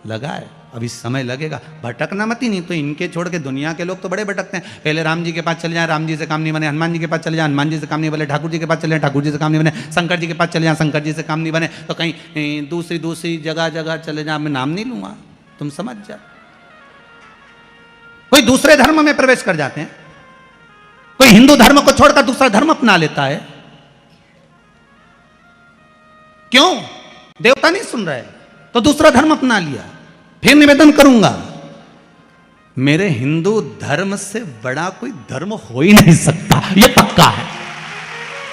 लगा है, अभी समय लगेगा। भटकना मत ही, नहीं तो इनके छोड़ के दुनिया के लोग तो बड़े भटकते हैं। पहले राम जी के पास चले जाएं, राम जी से काम नहीं बने, हनुमान जी के पास चले जाएं, हनुमान जी से काम नहीं बने, ठाकुर जी के पास चले जाएं, ठाकुर जी से काम नहीं बने, शंकर जी के पास चले जाएं, शंकर जी से काम नहीं बने, तो कहीं दूसरी जगह चले जाएं। मैं नाम नहीं लूंगा, तुम समझ जाओ। कोई दूसरे धर्म में प्रवेश कर जाते हैं, कोई हिंदू धर्म को छोड़कर दूसरा धर्म अपना लेता है। क्यों? देवता नहीं सुन रहे तो दूसरा धर्म अपना लिया। फिर निवेदन करूंगा, मेरे हिंदू धर्म से बड़ा कोई धर्म हो ही नहीं सकता, यह पक्का है।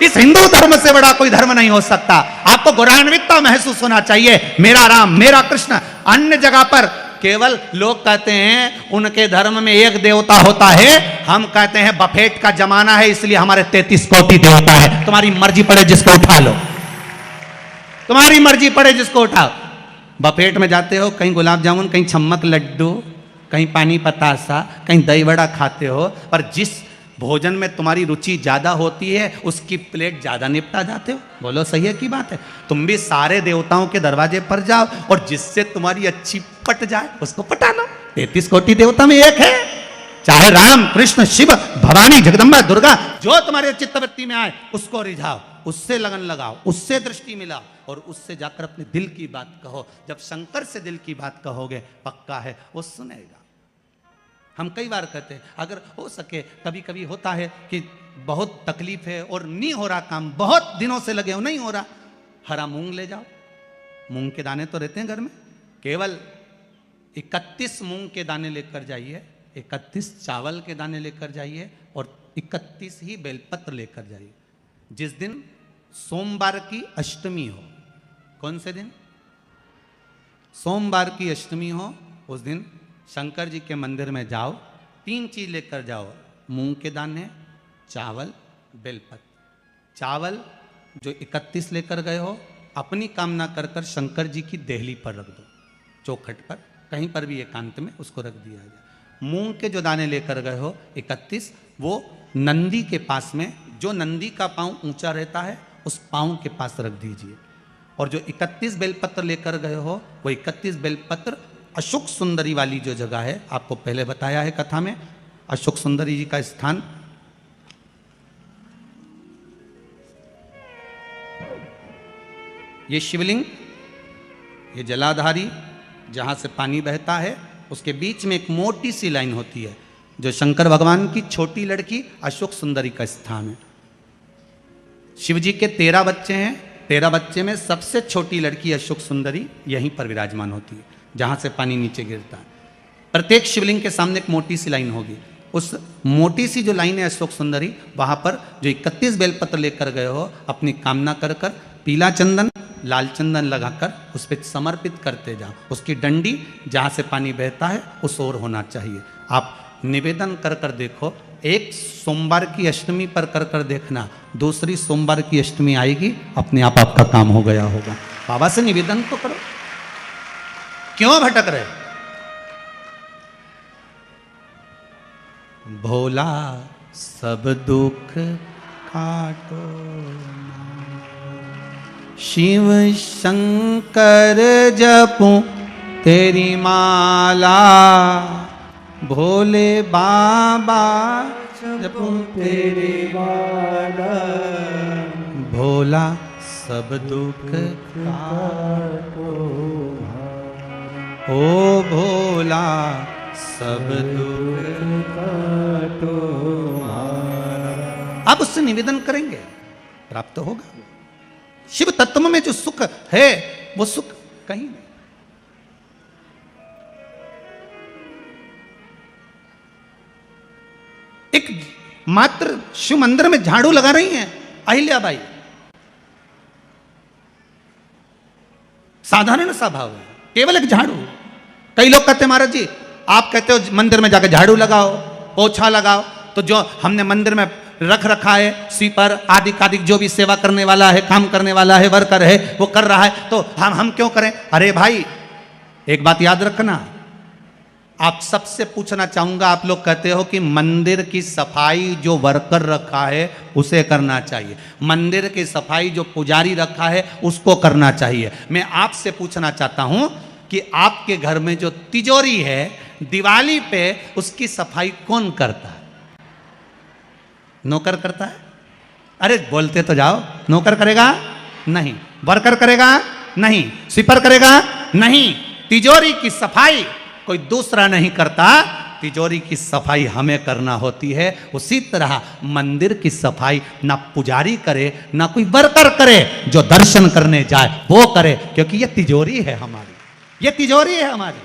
इस हिंदू धर्म से बड़ा कोई धर्म नहीं हो सकता। आपको गौरवान्वितता महसूस होना चाहिए, मेरा राम, मेरा कृष्ण। अन्य जगह पर केवल लोग कहते हैं उनके धर्म में एक देवता होता है, हम कहते हैं बफेट का जमाना है इसलिए हमारे 33 कोटि देवता है। तुम्हारी मर्जी पड़े जिसको उठा लो, तुम्हारी मर्जी पड़े जिसको उठाओ। बफेट में जाते हो, कहीं गुलाब जामुन, कहीं छम्मक लड्डू, कहीं पानी पतासा, कहीं दही बड़ा खाते हो, पर जिस भोजन में तुम्हारी रुचि ज्यादा होती है उसकी प्लेट ज्यादा निपटा जाते हो। बोलो सही है की बात है? तुम भी सारे देवताओं के दरवाजे पर जाओ और जिससे तुम्हारी अच्छी पट जाए उसको पटा लो। 33 कोटि देवता में एक है, चाहे राम, कृष्ण, शिव, भवानी, जगदम्बा, दुर्गा, जो तुम्हारे चित्तवृत्ति में आए उसको रिझाओ, उससे लगन लगाओ, उससे दृष्टि मिलाओ और उससे जाकर अपने दिल की बात कहो। जब शंकर से दिल की बात कहोगे, पक्का है वो सुनेगा। हम कई बार कहते हैं, अगर हो सके, कभी कभी होता है कि बहुत तकलीफ है और नहीं हो रहा काम, बहुत दिनों से लगे हो नहीं हो रहा, हरा मूंग ले जाओ। मूंग के दाने तो रहते हैं घर में, केवल 31 मूंग के दाने लेकर जाइए, 31 चावल के दाने लेकर जाइए और 31 ही बेलपत्र लेकर जाइए। जिस दिन सोमवार की अष्टमी हो, कौन से दिन? सोमवार की अष्टमी हो, उस दिन शंकर जी के मंदिर में जाओ, 3 चीज लेकर जाओ, मूंग के दाने, चावल, बेलपत्र। चावल जो 31 लेकर गए हो, अपनी कामना कर कर शंकर जी की देहली पर रख दो, चौखट पर, कहीं पर भी एकांत में उसको रख दिया जाए। मूंग के जो दाने लेकर गए हो 31, वो नंदी के पास में, जो नंदी का पांव ऊंचा रहता है उस पांव के पास रख दीजिए। और जो 31 बेलपत्र लेकर गए हो, वो 31 बेलपत्र अशोक सुंदरी वाली जो जगह है, आपको पहले बताया है कथा में, अशोक सुंदरी जी का स्थान, ये शिवलिंग, ये जलाधारी जहां से पानी बहता है, उसके बीच में एक मोटी सी लाइन होती है, जो शंकर भगवान की छोटी लड़की अशोक सुंदरी का स्थान है। शिव जी के 13 बच्चे हैं, 13 बच्चे में सबसे छोटी लड़की अशोक सुंदरी यहीं पर विराजमान होती है, जहां से पानी नीचे गिरता है। प्रत्येक शिवलिंग के सामने एक मोटी सी लाइन होगी, उस मोटी सी जो लाइन है अशोक सुंदरी, वहां पर जो 31 बेलपत्र लेकर गए हो, अपनी कामना कर कर पीला चंदन, लाल चंदन लगाकर उस पर समर्पित करते जाओ। उसकी डंडी जहां से पानी बहता है उस ओर होना चाहिए। आप निवेदन कर कर देखो, एक सोमवार की अष्टमी पर कर कर देखना, दूसरी सोमवार की अष्टमी आएगी, अपने आप आपका काम हो गया होगा। बाबा से निवेदन तो करो, क्यों भटक रहे? भोला सब दुख काटो, शिव शंकर जपूं तेरी माला, भोले बाबा जपूं तेरी माला, भोला सब दुख काटो, ओ भोला सब दुख काटो। आप उससे निवेदन करेंगे, प्राप्त होगा। शिव तत्व में जो सुख है वो सुख कहीं नहीं। एक मात्र शिव मंदिर में झाड़ू लगा रही हैं अहिल्याबाई, साधारण सा भाव है, केवल एक झाड़ू। कई लोग कहते हैं महाराज जी आप कहते हो मंदिर में जाकर झाड़ू लगाओ, पोछा लगाओ, तो जो हमने मंदिर में रख रखा है स्वीपर आदि कादिक, जो भी सेवा करने वाला है, काम करने वाला है, वर्कर है, वो कर रहा है, तो हम क्यों करें? अरे भाई एक बात याद रखना, आप सबसे पूछना चाहूंगा, आप लोग कहते हो कि मंदिर की सफाई जो वर्कर रखा है उसे करना चाहिए, मंदिर की सफाई जो पुजारी रखा है उसको करना चाहिए। मैं आपसे पूछना चाहता हूं कि आपके घर में जो तिजोरी है दिवाली पे उसकी सफाई कौन करता है? नौकर करता है? अरे बोलते तो जाओ। नौकर करेगा? नहीं। वर्कर करेगा? नहीं। स्वीपर करेगा? नहीं। तिजोरी की सफाई कोई दूसरा नहीं करता, तिजोरी की सफाई हमें करना होती है। उसी तरह मंदिर की सफाई ना पुजारी करे ना कोई वर्कर करे, जो दर्शन करने जाए वो करे, क्योंकि ये तिजोरी है हमारी, ये तिजोरी है हमारी,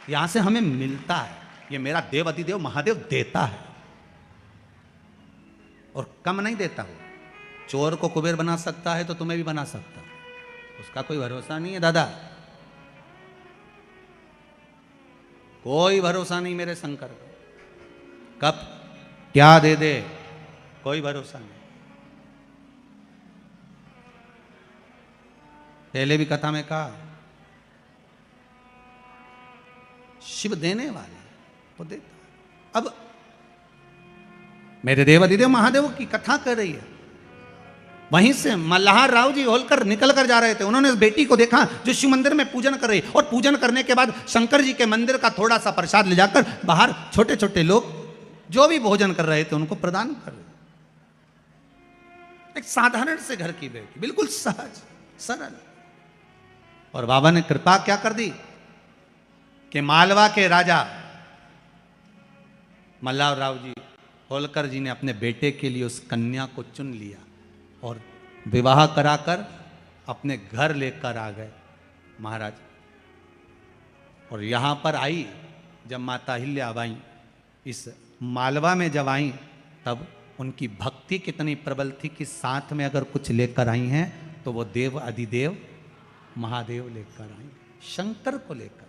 यहां से हमें मिलता है। ये मेरा देव अधिदेव महादेव देता है और कम नहीं देता हो। चोर को कुबेर बना सकता है तो तुम्हें भी बना सकता है, उसका कोई भरोसा नहीं है दादा, कोई भरोसा नहीं मेरे शंकर का, कब क्या दे दे कोई भरोसा नहीं। पहले भी कथा में कहा शिव देने वाले वो देता। अब मेरे देव अधिदेव महादेव की कथा कर रही है, वहीं से मल्हार राव जी होलकर निकल कर जा रहे थे। उन्होंने उस बेटी को देखा जो शिव मंदिर में पूजन कर रही, और पूजन करने के बाद शंकर जी के मंदिर का थोड़ा सा प्रसाद ले जाकर बाहर छोटे छोटे लोग जो भी भोजन कर रहे थे उनको प्रदान कर रहे। एक साधारण से घर की बेटी, बिल्कुल सहज सरल, और बाबा ने कृपा क्या कर दी कि मालवा के राजा मल्हार राव जी होलकर जी ने अपने बेटे के लिए उस कन्या को चुन लिया और विवाह कराकर अपने घर लेकर आ गए महाराज। और यहाँ पर आई जब माता अहिल्याबाई इस मालवा में जब आई, तब उनकी भक्ति कितनी प्रबल थी कि साथ में अगर कुछ लेकर आई हैं तो वो देव अधिदेव महादेव लेकर आई, शंकर को लेकर।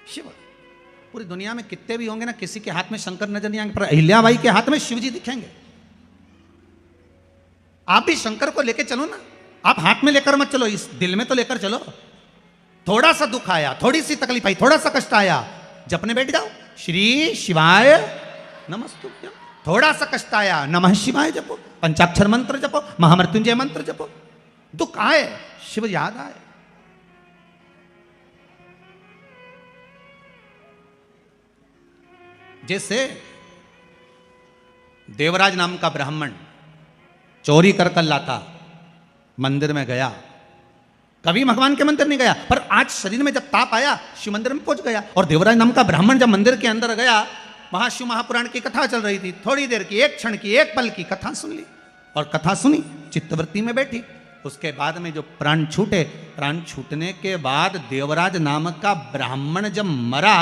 शिव पूरी दुनिया में कितने भी होंगे ना, किसी के हाथ में शंकर नजर नहीं आएंगे, पर अहिल्याबाई के हाथ में शिव जी दिखेंगे। आप भी शंकर को लेकर चलो ना, आप हाथ में लेकर मत चलो, इस दिल में तो लेकर चलो। थोड़ा सा दुख आया, थोड़ी सी तकलीफ आई, थोड़ा सा कष्ट आया, जपने बैठ जाओ श्री शिवाय नमस्तुभ्यं। थोड़ा सा कष्ट आया, नमः शिवाय जपो, पंचाक्षर मंत्र जपो, महामृत्युंजय मंत्र जपो। दुख आए शिव याद आए। जैसे देवराज नाम का ब्राह्मण चोरी कर लाता, मंदिर में गया, कभी भगवान के मंदिर नहीं गया, पर आज शरीर में जब ताप आया शिव मंदिर में पहुंच गया। और देवराज नाम का ब्राह्मण जब मंदिर के अंदर गया, वहां शिव महापुराण की कथा चल रही थी, थोड़ी देर की, एक क्षण की, एक पल की कथा सुन ली, और कथा सुनी, चित्तवृत्ति में बैठी। उसके बाद में जो प्राण छूटे, प्राण छूटने के बाद देवराज नाम का ब्राह्मण जब मरा,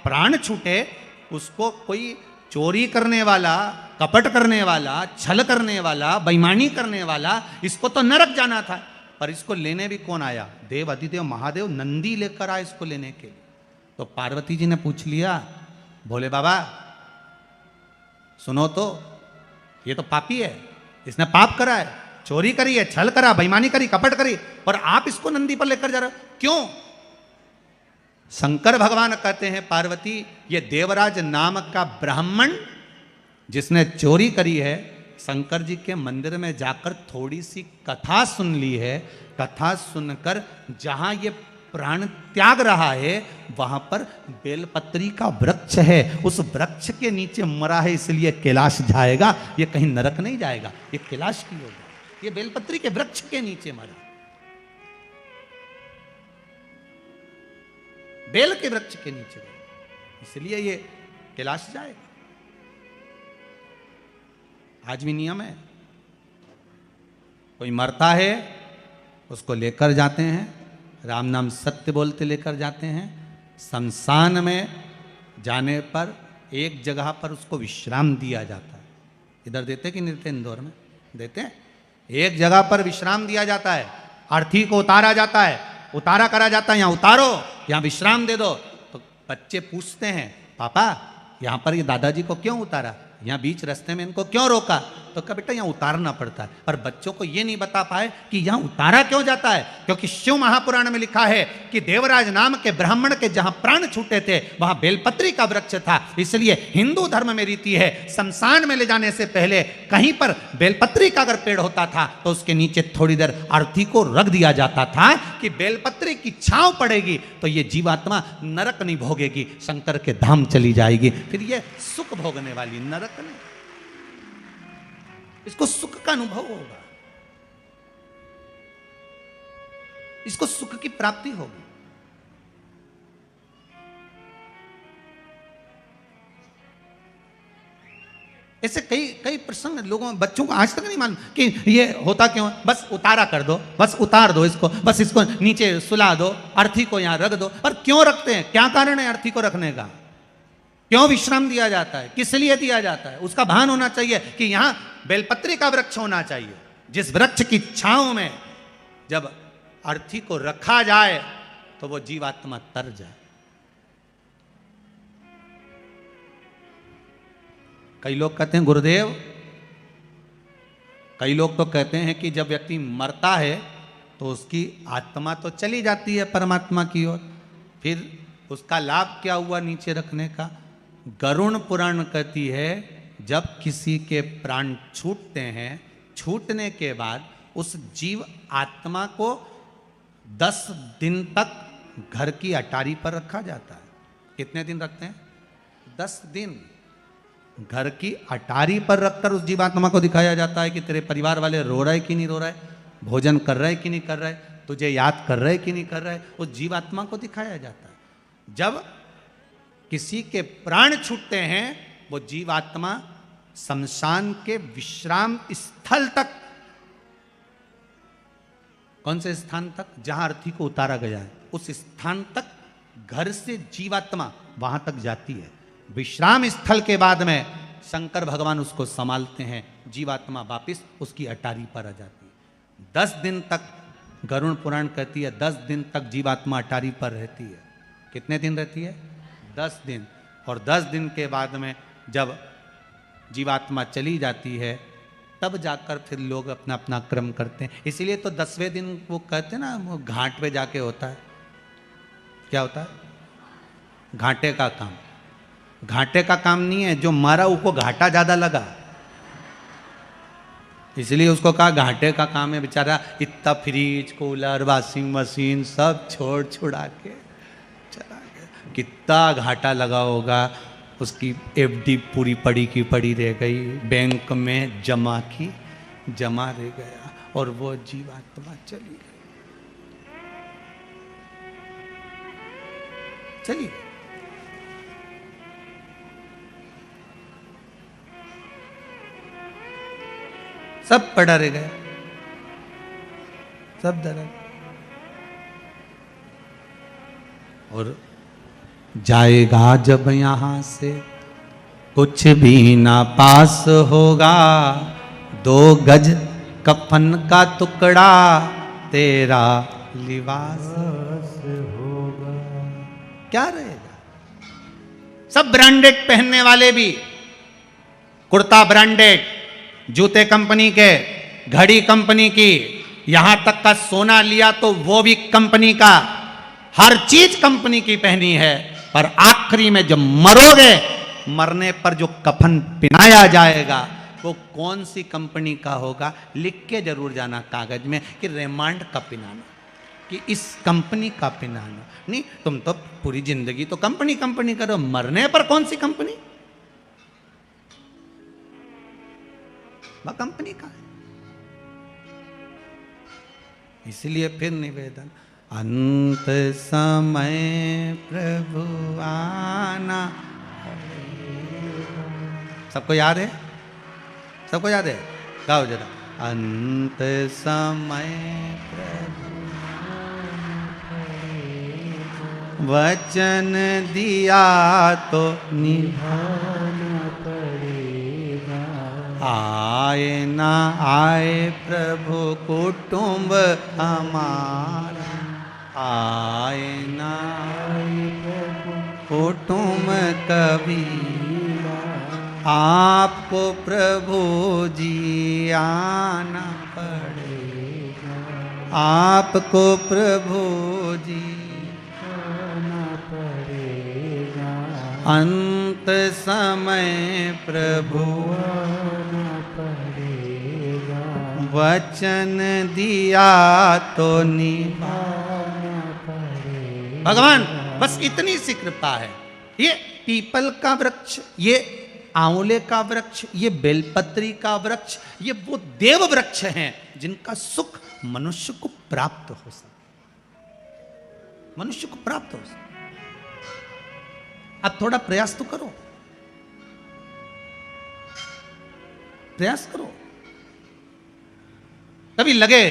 प्राण छूटे, उसको कोई चोरी करने वाला, कपट करने वाला, छल करने वाला, बेईमानी करने वाला, इसको तो नरक जाना था, पर इसको लेने भी कौन आया? देव अधिदेव महादेव नंदी लेकर आए इसको लेने के लिए। तो पार्वती जी ने पूछ लिया, भोले बाबा सुनो तो, ये तो पापी है, इसने पाप करा है, चोरी करी है, छल करा, बेईमानी करी, कपट करी, और आप इसको नंदी पर लेकर जा रहे हो, क्यों? शंकर भगवान कहते हैं पार्वती, ये देवराज नाम का ब्राह्मण जिसने चोरी करी है, शंकर जी के मंदिर में जाकर थोड़ी सी कथा सुन ली है, कथा सुनकर जहां ये प्राण त्याग रहा है वहां पर बेलपत्री का वृक्ष है, उस वृक्ष के नीचे मरा है, इसलिए कैलाश जाएगा, ये कहीं नरक नहीं जाएगा, ये कैलाश की होगा, ये बेलपत्री के वृक्ष के नीचे मरा, बेल के वृक्ष के नीचे, इसलिए ये कैलाश जाएगा। आज भी नियम है, कोई मरता है उसको लेकर जाते हैं, राम नाम सत्य बोलते लेकर जाते हैं, शमशान में जाने पर एक जगह पर उसको विश्राम दिया जाता है। इधर देते कि नहीं देते? इंदौर में देते हैं, एक जगह पर विश्राम दिया जाता है, अर्थी को उतारा जाता है, उतारा करा जाता है, यहाँ उतारो, यहाँ विश्राम दे दो। तो बच्चे पूछते हैं, पापा यहाँ पर ये दादाजी को क्यों उतारा, यहाँ बीच रास्ते में इनको क्यों रोका? तो कहा बेटा यहाँ उतारना पड़ता है। पर बच्चों को ये नहीं बता पाए कि यहाँ उतारा क्यों जाता है, क्योंकि शिव महापुराण में लिखा है कि देवराज नाम के ब्राह्मण के जहां प्राण छूटे थे वहां बेलपत्री का वृक्ष था। इसलिए हिंदू धर्म में रीति है शमशान में ले जाने से पहले कहीं पर बेलपत्री का अगर पेड़ होता था तो उसके नीचे थोड़ी देर अर्थी को रख दिया जाता था कि बेलपत्री की छांव पड़ेगी तो ये जीवात्मा नरक नहीं भोगेगी, शंकर के धाम चली जाएगी, फिर ये सुख भोगने वाली, नरक नहीं, इसको सुख का अनुभव होगा, इसको सुख की प्राप्ति होगी। ऐसे कई कई प्रसंग लोगों बच्चों को आज तक नहीं मालूम कि ये होता क्यों। बस उतारा कर दो, बस उतार दो इसको, बस इसको नीचे सुला दो, अर्थी को यहां रख दो। पर क्यों रखते हैं, क्या कारण है अर्थी को रखने का, क्यों विश्राम दिया जाता है, किस लिए दिया जाता है, उसका भान होना चाहिए कि यहां बेलपत्री का वृक्ष होना चाहिए, जिस वृक्ष की छांव में जब अर्थी को रखा जाए तो वो जीवात्मा तर जाए। कई लोग कहते हैं गुरुदेव, कई लोग तो कहते हैं कि जब व्यक्ति मरता है तो उसकी आत्मा तो चली जाती है परमात्मा की ओर, फिर उसका लाभ क्या हुआ नीचे रखने का। गरुड़ पुराण कहती है जब किसी के प्राण छूटते हैं, छूटने के बाद उस जीव आत्मा को 10 दिन तक घर की अटारी पर रखा जाता है। कितने दिन रखते हैं, 10 दिन घर की अटारी पर रखकर उस जीवात्मा को दिखाया जाता है कि तेरे परिवार वाले रो रहे कि नहीं रो रहे, भोजन कर रहे कि नहीं कर रहे, तुझे याद कर रहे कि नहीं कर रहे, उस जीवात्मा को दिखाया जाता है। जब किसी के प्राण छूटते हैं वो जीवात्मा शमशान के विश्राम स्थल तक, कौन से स्थान तक, जहां अर्थी को उतारा गया है उस स्थान तक घर से जीवात्मा वहां तक जाती है। विश्राम स्थल के बाद में शंकर भगवान उसको संभालते हैं, जीवात्मा वापिस उसकी अटारी पर आ जाती है। 10 दिन तक गरुड़ पुराण कहती है 10 दिन तक जीवात्मा अटारी पर रहती है। कितने दिन रहती है, 10 दिन। और 10 दिन के बाद में जब जीवात्मा चली जाती है तब जाकर फिर लोग अपना अपना क्रम करते हैं। इसीलिए तो 10वें दिन वो कहते हैं ना, वो घाट पे जाके होता है, क्या होता है, घाटे का काम। घाटे का काम नहीं है, जो मरा उसको घाटा ज्यादा लगा इसलिए उसको कहा घाटे का काम है। बेचारा इतना फ्रिज कूलर वॉशिंग मशीन सब छोड़ छुड़ा के चला गया, कितना घाटा लगा होगा। उसकी एफडी पूरी पड़ी की पड़ी रह गई, बैंक में जमा की जमा रह गया और वो जीवात्मा चली गई, चली गई। सब पड़ा रह गया, सब दर्द। और जाएगा जब यहां से कुछ भी ना पास होगा, 2 गज कफन का टुकड़ा तेरा लिबास होगा। क्या रहेगा, सब ब्रांडेड पहनने वाले भी, कुर्ता ब्रांडेड, जूते कंपनी के, घड़ी कंपनी की, यहां तक का सोना लिया तो वो भी कंपनी का, हर चीज कंपनी की पहनी है। पर आखिरी में जब मरोगे, मरने पर जो कफन पहनाया जाएगा वो कौन सी कंपनी का होगा, लिख के जरूर जाना कागज में कि रेमांड का पहनाना, कि इस कंपनी का पहनाना। नहीं, तुम तो पूरी जिंदगी तो कंपनी कंपनी करो, मरने पर कौन सी कंपनी, वह कंपनी का है। इसलिए फिर निवेदन, अंत समय प्रभु आना। सबको याद है, सबको याद है, गाओ जरा। अंत समय प्रभु वचन दिया तो निभाना पड़ेगा, आए ना आए प्रभु कुटुंब हमारा, आए ना आए प्रभु कुटुंब कबीरा, आपको प्रभु जी आना पड़ेगा, आपको प्रभु जी आना पड़ेगा, अंत समय प्रभु आना पड़ेगा, वचन दिया तो निभाना पड़ेगा। भगवान बस इतनी सी कृपा है। ये पीपल का वृक्ष, ये आंवले का वृक्ष, ये बेलपत्री का वृक्ष, ये वो देव वृक्ष हैं जिनका सुख मनुष्य को प्राप्त हो सके, मनुष्य को प्राप्त हो सके। अब थोड़ा प्रयास तो करो, प्रयास करो। कभी लगे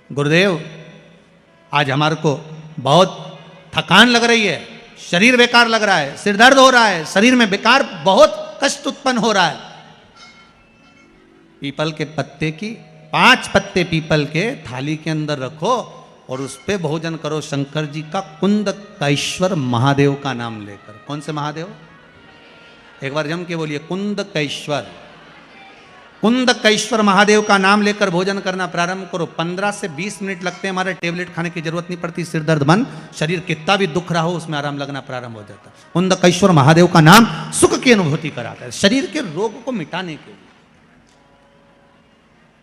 गुरुदेव आज हमारे को बहुत थकान लग रही है, शरीर बेकार लग रहा है, सिर दर्द हो रहा है, शरीर में बेकार बहुत कष्ट उत्पन्न हो रहा है, पीपल के पत्ते की 5 पत्ते पीपल के थाली के अंदर रखो और उस पे भोजन करो शंकर जी का कुंदकेश्वर महादेव का नाम लेकर। कौन से महादेव? एक बार जम के बोलिए कुंदकेश्वर। कुंदकेश्वर महादेव का नाम लेकर भोजन करना प्रारंभ करो। 15 से 20 मिनट लगते हैं, हमारे टेबलेट खाने की जरूरत नहीं पड़ती। सिर दर्द बंद, शरीर कितना भी दुख रहा हो उसमें आराम लगना प्रारंभ हो जाता है। कुंदकेश्वर महादेव का नाम सुख की अनुभूति कराता है, शरीर के रोग को मिटाने के लिए।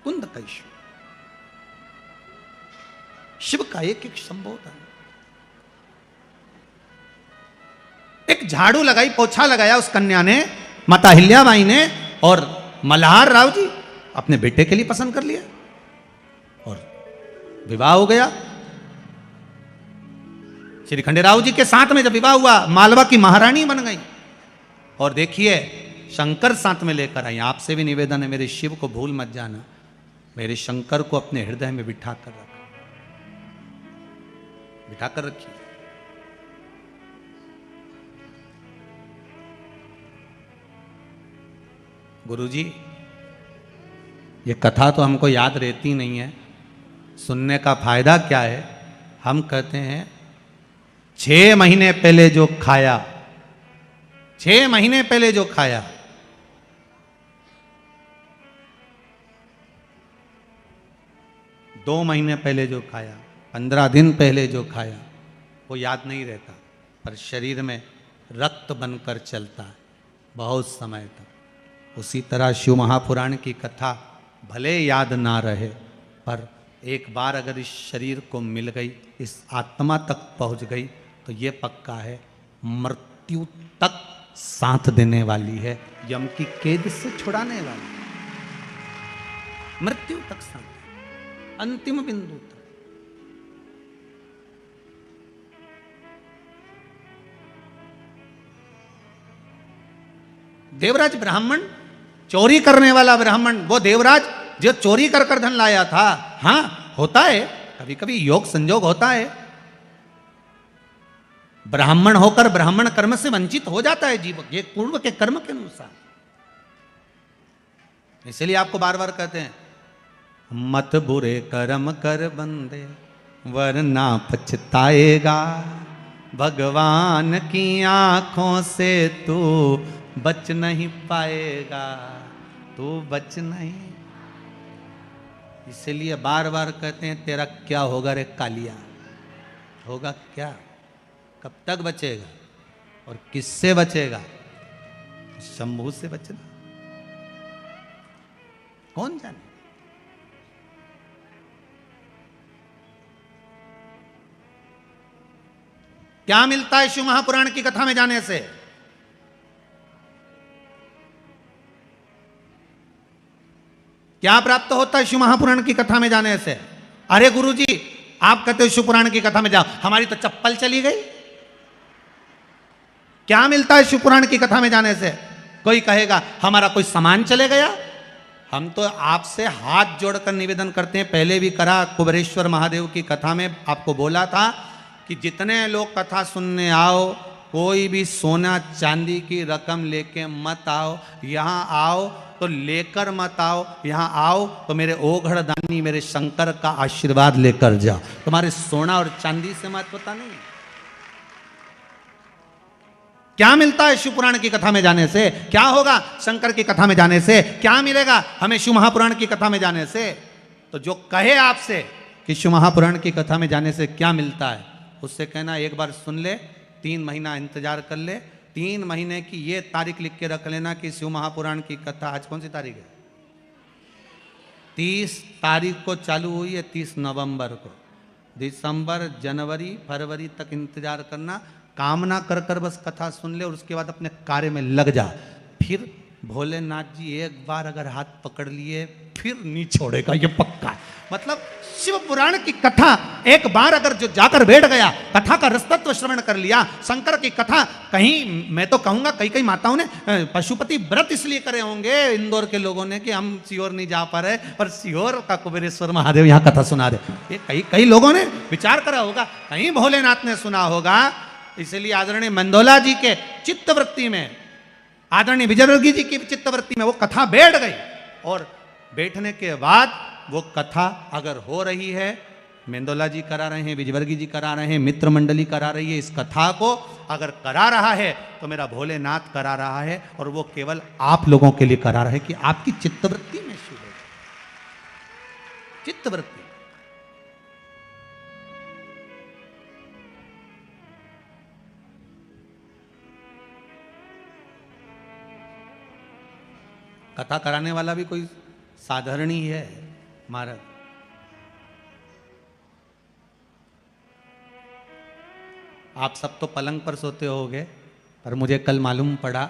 कुंदकेश्वर शिव का एक एक संबोधन। एक झाड़ू लगाई, पोछा लगाया उस कन्या ने, माता हिल्याबाई ने, और मल्हार राव जी अपने बेटे के लिए पसंद कर लिया और विवाह हो गया। श्री खंडेराव जी के साथ में जब विवाह हुआ, मालवा की महारानी बन गई। और देखिए शंकर साथ में लेकर आई। आपसे भी निवेदन है, मेरे शिव को भूल मत जाना, मेरे शंकर को अपने हृदय में बिठा कर रखा, बिठा कर रखिए। गुरुजी ये कथा तो हमको याद रहती नहीं है, सुनने का फायदा क्या है? हम कहते हैं 6 महीने पहले जो खाया, 6 महीने पहले जो खाया, दो महीने पहले जो खाया, 15 दिन पहले जो खाया, वो याद नहीं रहता, पर शरीर में रक्त बनकर चलता है बहुत समय तक। उसी तरह शिव महापुराण की कथा भले याद ना रहे, पर एक बार अगर इस शरीर को मिल गई, इस आत्मा तक पहुंच गई, तो ये पक्का है मृत्यु तक साथ देने वाली है, यम की कैद से छुड़ाने वाली, मृत्यु तक साथ, अंतिम बिंदु तक। देवराज ब्राह्मण, चोरी करने वाला ब्राह्मण, वो देवराज जो चोरी कर कर धन लाया था। हां होता है, कभी कभी योग संजोग होता है, ब्राह्मण होकर ब्राह्मण कर्म से वंचित हो जाता है जीव, ये पूर्व के कर्म के अनुसार। इसलिए आपको बार बार कहते हैं मत बुरे कर्म कर बंदे वरना पछताएगा, भगवान की आंखों से तू बच नहीं पाएगा, तू बच नहीं। इसलिए बार बार कहते हैं तेरा क्या होगा रे कालिया, होगा क्या, कब तक बचेगा और किससे बचेगा? शंभू से बचना, कौन जाने। क्या मिलता है शिव महापुराण की कथा में जाने से? क्या प्राप्त होता है शिव महापुराण की कथा में जाने से? अरे गुरुजी आप कहते हो शिव पुराण की कथा में जाओ, हमारी तो चप्पल चली गई। क्या मिलता है शिव पुराण की कथा में जाने से? कोई कहेगा हमारा कोई सामान चले गया। हम तो आपसे हाथ जोड़कर निवेदन करते हैं, पहले भी करा, कुबेरेश्वर महादेव की कथा में आपको बोला था कि जितने लोग कथा सुनने आओ, कोई भी सोना चांदी की रकम लेके मत आओ, यहां आओ तो लेकर मत आओ, यहां आओ तो मेरे ओघड़ दानी मेरे शंकर का आशीर्वाद लेकर जाओ। तुम्हारे सोना और चांदी से महत्वता नहीं। क्या मिलता है शिव पुराण की कथा में जाने से? क्या होगा शंकर की कथा में जाने से? क्या मिलेगा हमें शिव महापुराण की कथा में जाने से? तो जो कहे आपसे कि शिव महापुराण की कथा में जाने से क्या मिलता है, उससे कहना एक बार सुन ले, 3 महीना इंतजार कर ले, 3 महीने की ये तारीख लिख के रख लेना कि शिव महापुराण की कथा, आज कौन सी तारीख है? 30 तारीख को चालू हुई है, 30 नवंबर को। दिसंबर, जनवरी, फरवरी तक इंतजार करना, कामना कर कर बस कथा सुन ले और उसके बाद अपने कार्य में लग जा। फिर भोलेनाथ जी एक बार अगर हाथ पकड़ लिए फिर नहीं छोड़ेगा, ये पक्का है। मतलब शिव पुराण की कथा एक बार अगर जो जाकर बैठ गया, कथा का रसतत्व श्रवण कर लिया, शंकर की कथा, कहीं मैं तो कहूंगा कई कई माताओं ने पशुपति व्रत इसलिए करे होंगे इंदौर के लोगों ने कि हम सीहोर नहीं जा पा रहे और सीहोर का कुबेरेश्वर महादेव यहाँ कथा सुना दे। ये कई कई लोगों ने विचार करा होगा, कहीं भोलेनाथ ने सुना होगा। इसलिए आदरणीय मंदोला जी के चित्तवृत्ति में, आदरणीय विजयवर्गीय जी की चित्तवृत्ति में वो कथा बैठ गई और बैठने के बाद वो कथा अगर हो रही है, मेंदोला जी करा रहे हैं, विजयवर्गीय जी करा रहे हैं, मित्र मंडली करा रही है, इस कथा को अगर करा रहा है तो मेरा भोलेनाथ करा रहा है और वो केवल आप लोगों के लिए करा रहा है कि आपकी चित्तवृत्ति में शिव है। चित्तवृत्ति कथा कराने वाला भी कोई साधारण ही है महाराज। आप सब तो पलंग पर सोते होगे, पर मुझे कल मालूम पड़ा